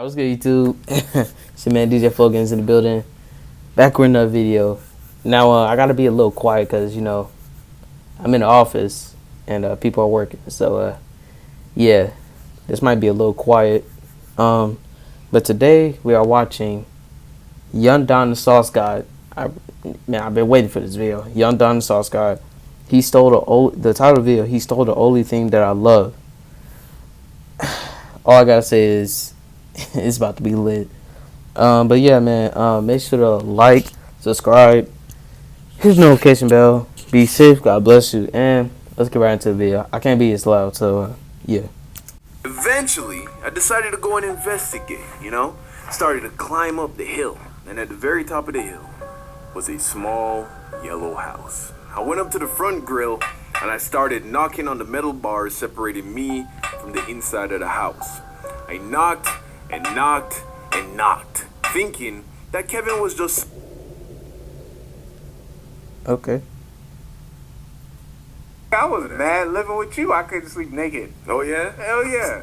What's good, YouTube? It's your man DJFlowGames in the building. Back with another video. Now, I gotta be a little quiet because, I'm in the office and people are working. So, yeah, this might be a little quiet. But today we are watching Young Don the Sauce God. I've been waiting for this video. Young Don the Sauce God. He stole the title of the video. He stole the only thing that I love. All I gotta say is it's about to be lit. But yeah, man, make sure to like, subscribe, hit the notification bell. Be safe, God bless you, and let's get right into the video. I can't be as loud, so yeah. Eventually, I decided to go and investigate, Started to climb up the hill, and at the very top of the hill was a small yellow house. I went up to the front grill, and I started knocking on the metal bars separating me from the inside of the house. I knocked and knocked and knocked, thinking that Kevin was just... Okay. I was mad living with you. I couldn't sleep naked. Oh, yeah? Hell yeah.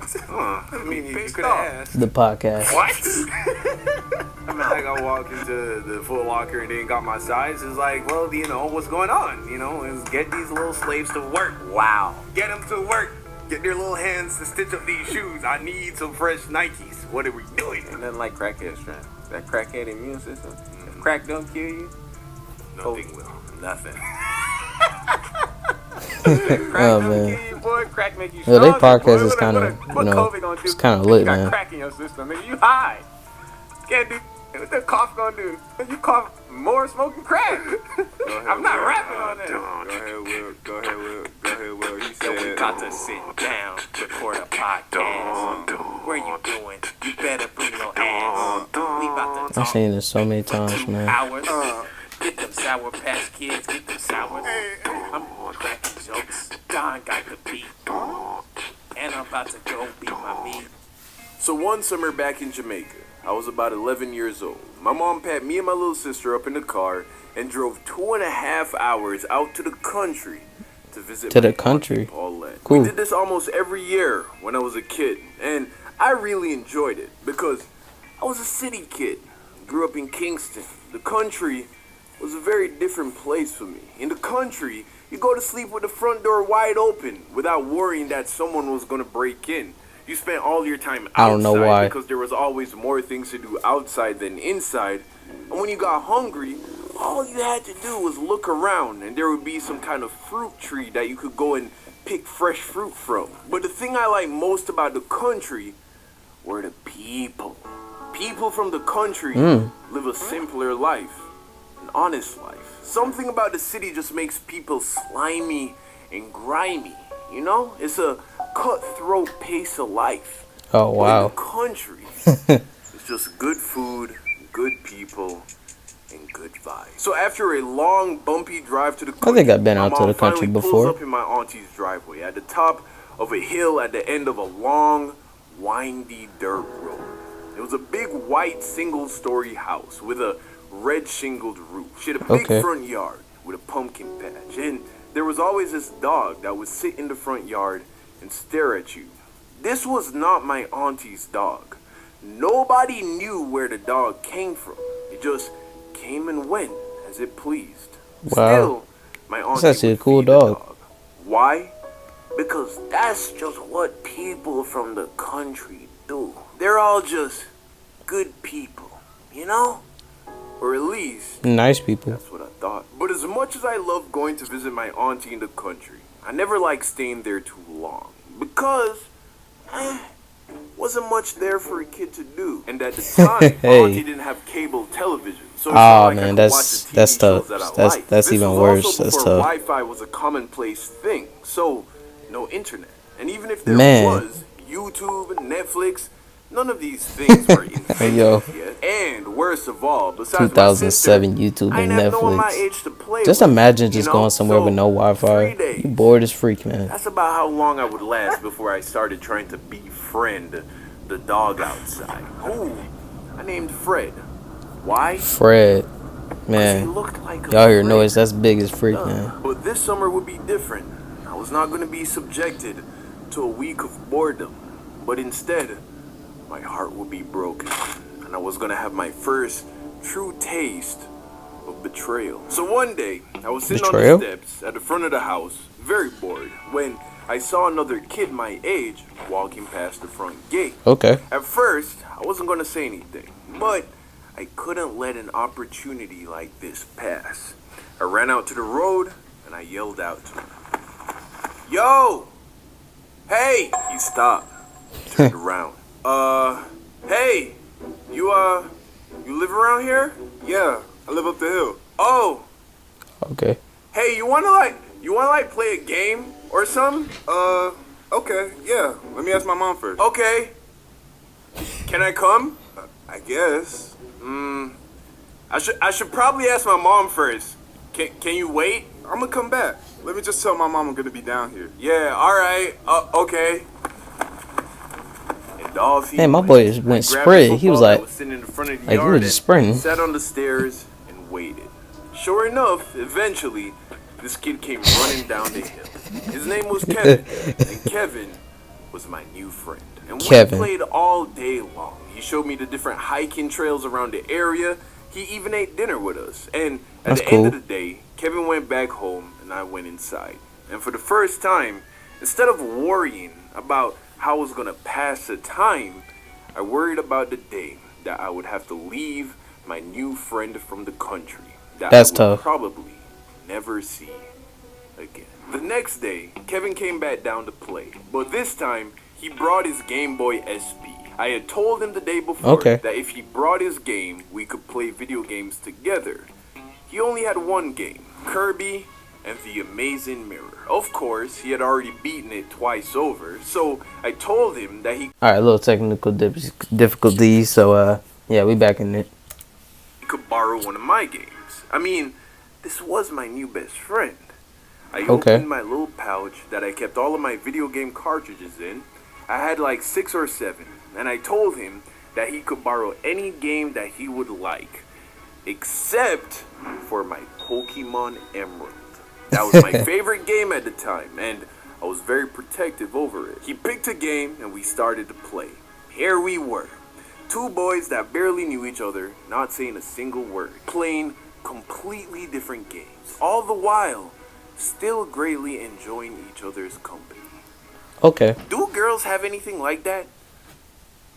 I mean, you could have asked. The podcast. What? I mean, like, I walked into the Foot Locker and then got my size. It's like, well, what's going on? Is get these little slaves to work. Wow. Get them to work. Get their little hands to stitch up these shoes. I need some fresh Nikes. What are we doing? Ain't nothing like crackhead strength. That crackhead immune system. If crack don't kill you, nothing will. Nothing. Crack Oh, don't man. kill you, boy. Crack make you Yeah, strong. their podcast is kind of, what COVID gonna do? it's kind of You lit, got man. crack in your system, nigga. You high. Can't do. What the cough gonna do? You cough more smoking crack. I'm not rapping on that. Go ahead, Will. He said, we about to sit down, record a podcast. Where you going? You better bring your ass. We about to I've talk seen this so many times, man. hours. Get them Sour Patch Kids, get them sours. I'm cracking jokes. Don got the beat. And I'm about to go beat my meat. So one summer back in Jamaica, I was about 11 years old. My mom packed me and my little sister up in the car and drove 2.5 hours out to the country to visit To the my country? auntie Paulette. Cool. We did this almost every year when I was a kid, and I really enjoyed it because I was a city kid. Grew up in Kingston. The country was a very different place for me. In the country, you go to sleep with the front door wide open without worrying that someone was going to break in. You spent all your time outside I don't know why. because there was always more things to do outside than inside. And when you got hungry, all you had to do was look around and there would be some kind of fruit tree that you could go and pick fresh fruit from. But the thing I like most about the country were the people. People from the country live a simpler life, an honest life. Something about the city just makes people slimy and grimy, It's a cutthroat pace of life. Oh, But in wow. the country, it's just good food, good people, and good vibes. So after a long, bumpy drive to the country, I think I've been out my to mom the country finally before. pulls up in my auntie's driveway at the top of a hill at the end of a long, windy dirt road. It was a big white single-story house with a red shingled roof. She had a big Okay. front yard with a pumpkin patch, and there was always this dog that would sit in the front yard and stare at you. This was not my auntie's dog. Nobody knew where the dog came from. It just came and went as it pleased. Wow. Still, my auntie That's actually a would cool feed the dog. Why? Because that's just what people from the country do. They're all just good people, Or at least Nice people. that's what I thought. But as much as I love going to visit my auntie in the country, I never liked staying there too long. Because, wasn't much there for a kid to do. And at the time, my Hey. auntie didn't have cable television. So it's not Oh, like I man, could that's- watch the TV that's tough. shows that I That's- liked. that's This even was worse. also That's before tough. Wi-Fi was a commonplace thing. So, no internet. And even if there Man. was, YouTube and Netflix, none of these things were invented Yo. yet. And worst of all, besides 2007 my sister, YouTube I and didn't have no one my Netflix. age to play Just with, imagine just going somewhere So, with no Wi-Fi. 3 days. You bored as freak, man. That's about how long I would last before I started trying to befriend the dog outside. Who I named Fred. Why? Fred. 'Cause he Man. looked like a Y'all hear Fred. noise? That's big as freak, man. But this summer would be different. I was not going to be subjected to a week of boredom, but instead, my heart would be broken, and I was gonna have my first true taste of betrayal. So one day, I was sitting on the steps at the front of the house, very bored, when I saw another kid my age walking past the front gate. Okay. At first, I wasn't gonna say anything, but I couldn't let an opportunity like this pass. I ran out to the road, and I yelled out to him, "Yo! Hey!" He stopped, turned around. Hey! You live around here? Yeah, I live up the hill. Oh! Okay. Hey, you wanna play a game or something? Okay, yeah. Let me ask my mom first. Okay. Can I come? I guess. I should probably ask my mom first. Can you wait? I'm gonna come back. Let me just tell my mom I'm gonna be down here. Yeah, alright. Okay. And off he Man, my went. boy just went I grabbed sprint. the He was football that like, sitting in the front of the he yard was just sprinting. and sat on the stairs and waited. Sure enough, eventually, this kid came running down the hill. His name was Kevin, and Kevin was my new friend. And we played all day long. He showed me the different hiking trails around the area. He even ate dinner with us. And at the end of the day, Kevin went back home and I went inside. And for the first time, instead of worrying about how I was going to pass the time, I worried about the day that I would have to leave my new friend from the country that I would probably never see again. The next day, Kevin came back down to play, but this time he brought his Game Boy SP. I had told him the day before that if he brought his game, we could play video games together. He only had one game, Kirby and the Amazing Mirror. Of course, he had already beaten it twice over, so I told him that he Alright, a little technical difficulties, so yeah, we back in it. He could borrow one of my games. I mean, this was my new best friend. I opened my little pouch that I kept all of my video game cartridges in. I had like 6 or 7, and I told him that he could borrow any game that he would like, except for my Pokemon Emerald. That was my favorite game at the time, and I was very protective over it. He picked a game, and we started to play. Here we were, 2 boys that barely knew each other, not saying a single word, playing completely different games, all the while still greatly enjoying each other's company. Okay. Do girls have anything like that?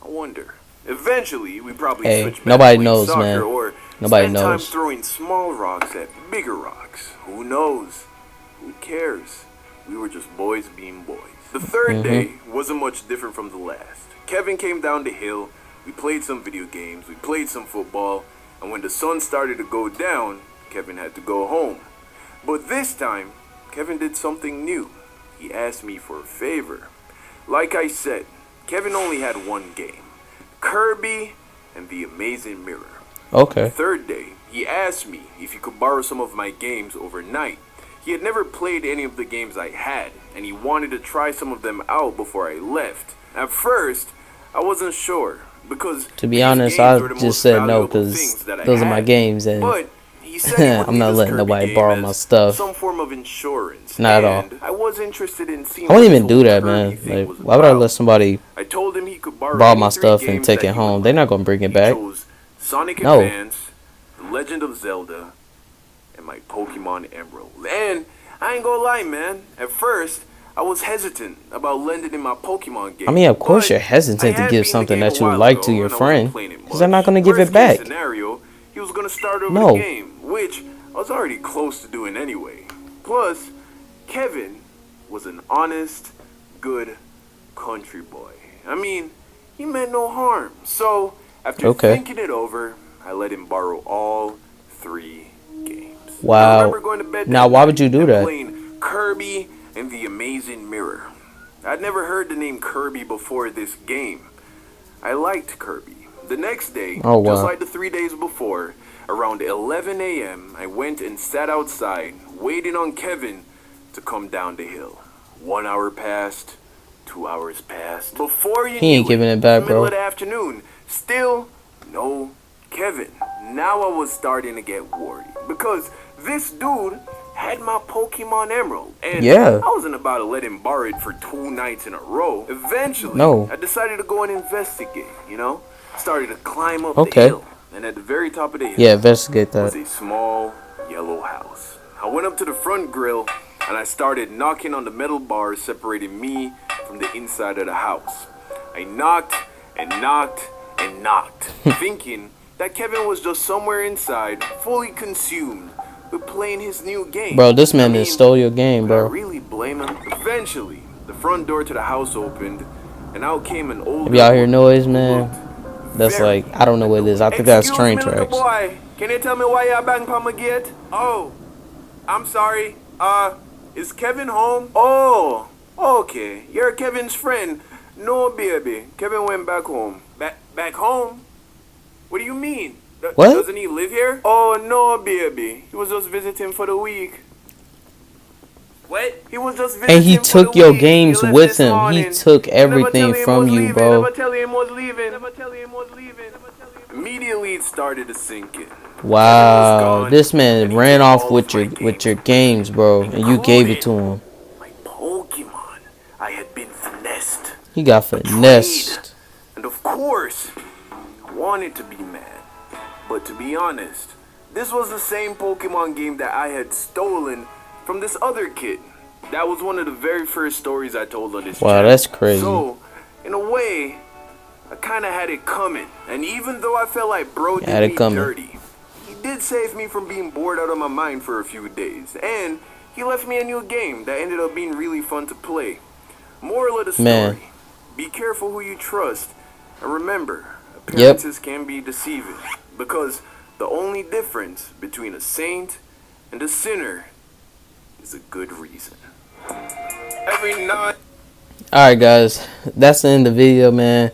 I wonder. Eventually, we probably switch back nobody to knows, soccer man. or Nobody spend time knows. throwing small rocks at bigger rocks. Who knows? Who cares? We were just boys being boys. The third day wasn't much different from the last. Kevin came down the hill. We played some video games. We played some football. And when the sun started to go down, Kevin had to go home. But this time, Kevin did something new. He asked me for a favor. Like I said, Kevin only had one game, Kirby and the Amazing Mirror. Okay. The third day, he asked me if he could borrow some of my games overnight. He had never played any of the games I had, and he wanted to try some of them out before I left. At first, I wasn't sure, because to be honest, I just said no because those are my games, and I'm not letting nobody borrow my stuff. Some form of insurance. Not at all. I was interested in seeing. I wouldn't even do that, man. Like, why would I let somebody borrow my stuff and take it home? They're not gonna bring it back. Sonic Advance, The Legend of Zelda, and my Pokemon Emerald. And I ain't gonna lie, man. At first, I was hesitant about lending in my Pokemon game. I mean, of course you're hesitant to give something that you like to your friend, because they're not gonna give it back. Scenario, he was gonna start over the game, which I was already close to doing anyway. Plus, Kevin was an honest, good country boy. I mean, he meant no harm. So, after thinking it over, I let him borrow all 3 games. Wow. I remember going to bed now, why would you do that? Playing Kirby and the Amazing Mirror. I'd never heard the name Kirby before this game. I liked Kirby. The next day, just like the 3 days before, around 11 a.m., I went and sat outside, waiting on Kevin to come down the hill. 1 hour passed, 2 hours passed. Before you he ain't giving it back, middle bro. of the afternoon, still no Kevin. Now I was starting to get worried because this dude had my Pokemon Emerald, and Yeah. I wasn't about to let him borrow it for 2 nights in a row. Eventually, No. I decided to go and investigate, you know? Started to climb up the Okay. hill, and at the very top of the hill Yeah, investigate was that. a small yellow house. I went up to the front grill, and I started knocking on the metal bars separating me from the inside of the house. I knocked and knocked and knocked, thinking that Kevin was just somewhere inside, fully consumed with playing his new game. Bro, this man just stole your game, Could I bro. really blame him? Eventually, the front door to the house opened, and out came an old. If y'all hear noise, who man, looked that's very like, I don't know what it is. I think that's Excuse train me, little tracks. boy. Can you tell me why you bang on my gate? Oh, I'm sorry. Is Kevin home? Oh, okay. You're Kevin's friend. No, baby. Kevin went back home. Back home? What do you mean? What? Doesn't he live here? Oh, no, baby. He was just visiting for the week. What? He was just visiting And he for took the your week. games He left with this him. He morning. took You never tell everything him he from was you, leaving. bro. Never tell him he was leaving. Never tell him he was leaving. Immediately, it started to sink in. Wow, this man and he ran took off all with of my your games, bro, and you gave it to him. My Pokemon. I had been finessed. He got finessed. And of course, I wanted to be mad. But to be honest, this was the same Pokemon game that I had stolen from this other kid. That was one of the very first stories I told on this Wow, channel. that's crazy. So, in a way, I kind of had it coming. And even though I felt like bro had did it me coming. dirty, he did save me from being bored out of my mind for a few days. And he left me a new game that ended up being really fun to play. Moral of the story, Man. be careful who you trust. And remember, appearances can be deceiving. Because the only difference between a saint and a sinner is a good reason. Every night. Alright, guys, that's the end of the video, man.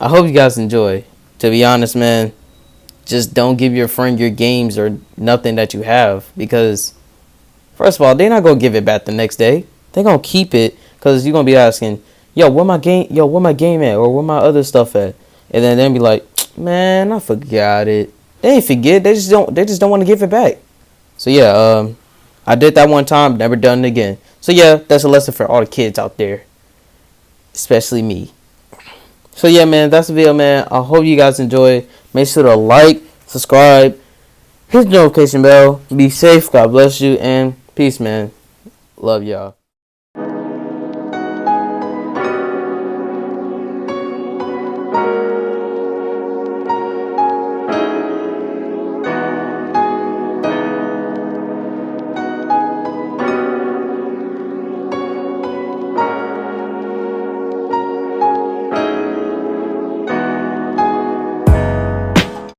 I hope you guys enjoy. To be honest, man, just don't give your friend your games or nothing that you have. Because, first of all, they're not going to give it back the next day. They're going to keep it because you're going to be asking, yo, where my game at? Or where my other stuff at? And then they'll be like, man, I forgot it. They ain't forget. They just don't want to give it back. So, yeah, I did that one time. Never done it again. So, yeah, that's a lesson for all the kids out there. Especially me. So yeah, man, that's the video, man. I hope you guys enjoy. Make sure to like, subscribe, hit the notification bell. Be safe. God bless you, and peace, man. Love y'all.